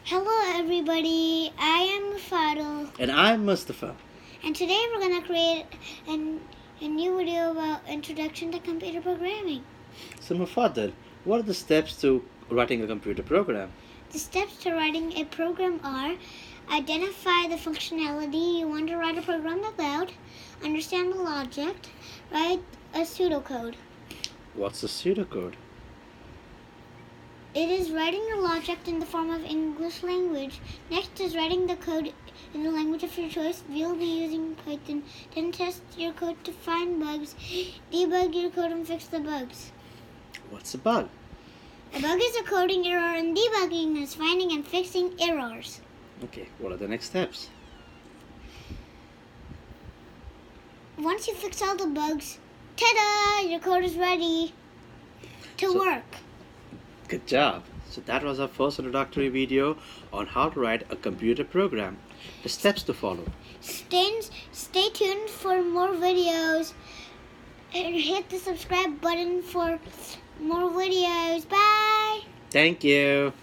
Hello everybody, I am Fadil, And I'm Mustafa. and today we're going to create a new video about Introduction to Computer Programming. So Mufaddal, what are the steps to writing a computer program? The steps to writing a program are: identify the functionality you want to write a program about, understand the logic, write a pseudocode. What's a pseudocode? It is writing the logic in the form of English language. Next is writing the code in the language of your choice. We'll be using Python. Then test your code to find bugs. Debug your code and fix the bugs. What's a bug? A bug is a coding error, and debugging is finding and fixing errors. Okay, what are the next steps? Once you fix all the bugs, ta-da! Your code is ready to work. Good job. So that was our first introductory video on how to write a computer program. The steps to follow. Stay tuned for more videos and hit the subscribe button for more videos. Bye! Thank you.